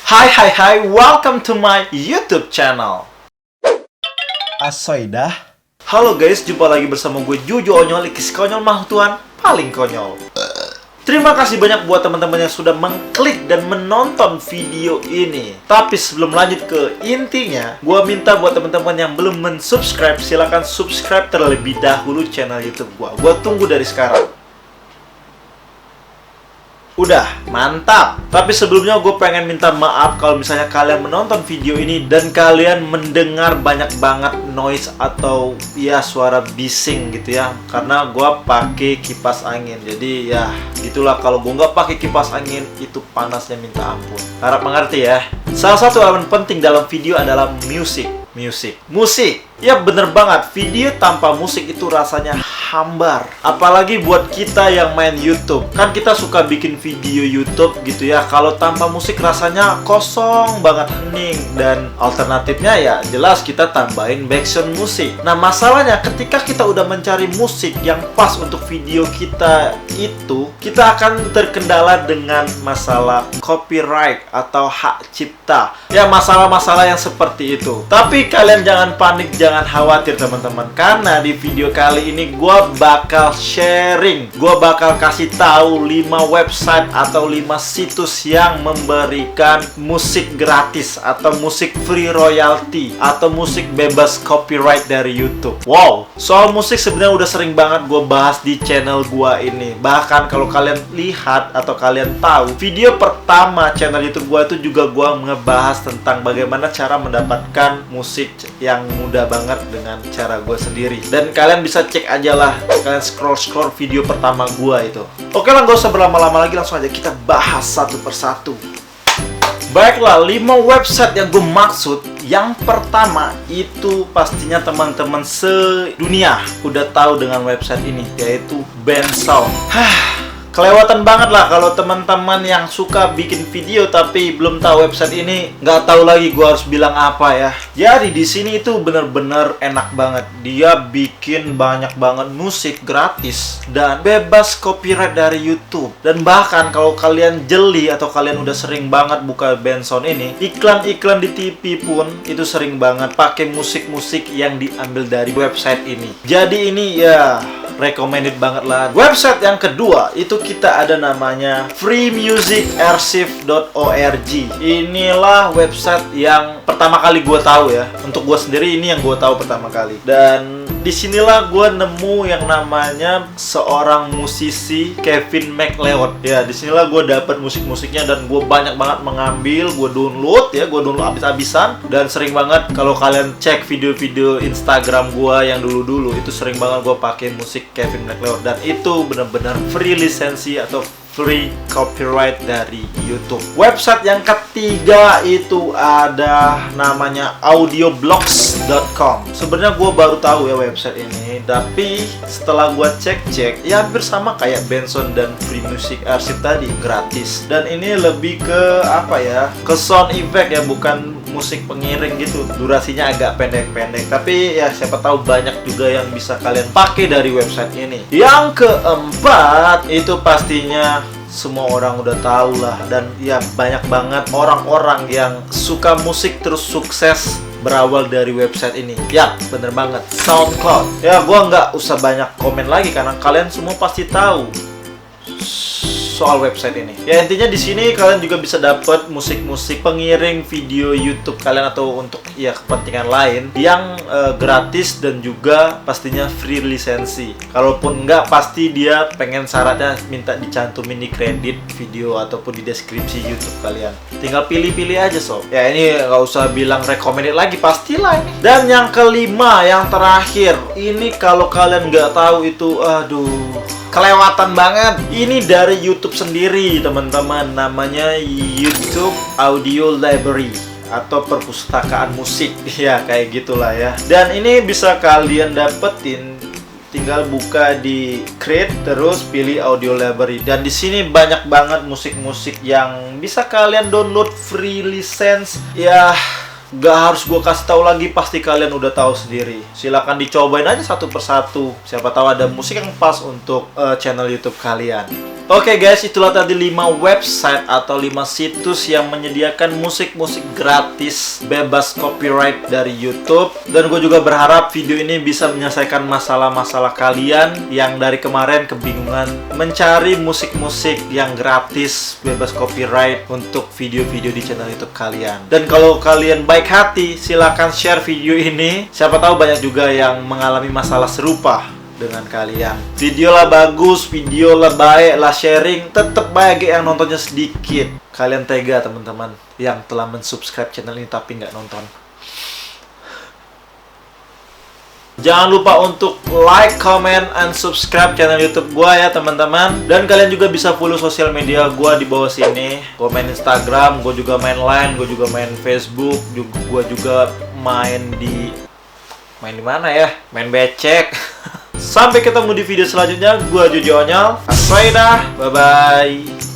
Hai, welcome to my YouTube channel. Asoidah. Halo guys, jumpa lagi bersama gue Juju Onyol, ikis konyol mah Tuhan paling konyol. Terima kasih banyak buat teman-teman yang sudah mengklik dan menonton video ini. Tapi sebelum lanjut ke intinya, gue minta buat teman-teman yang belum mensubscribe, silahkan subscribe terlebih dahulu channel YouTube gue. Gue tunggu dari sekarang. Udah, mantap. Tapi sebelumnya gue pengen minta maaf kalau misalnya kalian menonton video ini dan kalian mendengar banyak banget noise atau ya suara bising gitu ya. Karena gue pakai kipas angin. Jadi ya gitulah, kalau gue nggak pakai kipas angin itu panasnya minta ampun. Harap mengerti ya. Salah satu elemen penting dalam video adalah musik. Ya bener banget, video tanpa musik itu rasanya hambar. Apalagi buat kita yang main YouTube. Kan kita suka bikin video YouTube gitu ya, kalau tanpa musik rasanya kosong banget, hening. Dan alternatifnya ya jelas kita tambahin background musik. Nah masalahnya ketika kita udah mencari musik yang pas untuk video kita itu, kita akan terkendala dengan masalah copyright atau hak cipta. Ya masalah-masalah yang seperti itu. Tapi kalian jangan panik, jangan khawatir teman-teman, karena di video kali ini gue bakal sharing, gue bakal kasih tahu 5 website atau 5 situs yang memberikan musik gratis atau musik free royalty atau musik bebas copyright dari YouTube. Wow, soal musik sebenarnya udah sering banget gue bahas di channel gue ini. Bahkan kalau kalian lihat atau kalian tahu, video pertama channel YouTube gue itu juga gue ngebahas tentang bagaimana cara mendapatkan musik yang mudah banget dengan cara gue sendiri. Dan kalian bisa cek aja lah, kalian scroll video pertama gue itu. Oke lah, gak usah berlama-lama lagi, langsung aja kita bahas satu persatu. Baiklah, 5 website yang gue maksud. Yang pertama itu pastinya teman-teman sedunia udah tahu dengan website ini, yaitu Bensound. Kelewatan banget lah kalau teman-teman yang suka bikin video tapi belum tahu website ini, nggak tahu lagi gua harus bilang apa ya. Jadi di sini itu bener-bener enak banget. Dia bikin banyak banget musik gratis dan bebas copyright dari YouTube. Dan bahkan kalau kalian jeli atau kalian udah sering banget buka Bensound ini, iklan-iklan di TV pun itu sering banget pakai musik-musik yang diambil dari website ini. Jadi ini ya recommended banget lah. Website yang kedua itu kita ada namanya freemusicarchive.org. Inilah website yang pertama kali gue tahu ya. Untuk gue sendiri ini yang gue tahu pertama kali. Dan disinilah gue nemu yang namanya seorang musisi Kevin MacLeod. Ya disinilah gue dapet musik-musiknya dan gue banyak banget mengambil, gue download abis-abisan. Dan sering banget kalau kalian cek video-video Instagram gue yang dulu-dulu itu sering banget gue pakai musik Kevin MacLeod, dan itu benar-benar free lisensi atau free copyright dari YouTube. Website yang ketiga itu ada namanya audioblocks.com. Sebenarnya gue baru tahu ya website ini, tapi setelah gue cek-cek ya hampir sama kayak Bensound dan Free Music Archive tadi, gratis. Dan ini lebih ke apa ya, ke sound effect ya, bukan musik pengiring gitu. Durasinya agak pendek-pendek, tapi ya siapa tahu banyak juga yang bisa kalian pakai dari website ini. Yang keempat itu pastinya semua orang udah tahu lah, dan ya banyak banget orang-orang yang suka musik terus sukses berawal dari website ini. Ya bener banget, SoundCloud. Ya gua nggak usah banyak komen lagi karena kalian semua pasti tahu soal website ini. Ya intinya di sini kalian juga bisa dapat musik-musik pengiring video YouTube kalian atau untuk ya kepentingan lain yang gratis dan juga pastinya free lisensi. Kalaupun enggak, pasti dia pengen syaratnya minta dicantumin di kredit video ataupun di deskripsi YouTube kalian. Tinggal pilih-pilih aja sob. Ya ini nggak usah bilang recommended lagi, pastilah ini. Dan yang kelima, yang terakhir, ini kalau kalian nggak tahu itu, aduh, kelewatan banget. Ini dari YouTube sendiri teman-teman, namanya YouTube Audio Library atau perpustakaan musik. Ya kayak gitulah ya. Dan ini bisa kalian dapetin, tinggal buka di Create terus pilih Audio Library. Dan di sini banyak banget musik-musik yang bisa kalian download free license. Ya gak harus gue kasih tahu lagi, pasti kalian udah tahu sendiri. Silahkan dicobain aja satu persatu. Siapa tahu ada musik yang pas untuk channel YouTube kalian. Oke guys, itulah tadi 5 website atau 5 situs yang menyediakan musik-musik gratis bebas copyright dari YouTube. Dan gue juga berharap video ini bisa menyelesaikan masalah-masalah kalian yang dari kemarin kebingungan mencari musik-musik yang gratis bebas copyright untuk video-video di channel YouTube kalian. Dan kalau kalian baik hati, silahkan share video ini. Siapa tahu banyak juga yang mengalami masalah serupa dengan kalian. Video lah bagus, video lah baik lah sharing, tetap baik yang nontonnya sedikit. Kalian tega teman-teman yang telah mensubscribe channel ini tapi nggak nonton. Jangan lupa untuk like, comment, and subscribe channel YouTube gua ya teman-teman. Dan kalian juga bisa follow sosial media gua di bawah sini. Gua main Instagram, gua juga main Line, gua juga main Facebook, gua juga main di mana ya? Main becek. Sampai ketemu di video selanjutnya. Gua Jojo Onyal. Aswaida. Bye-bye.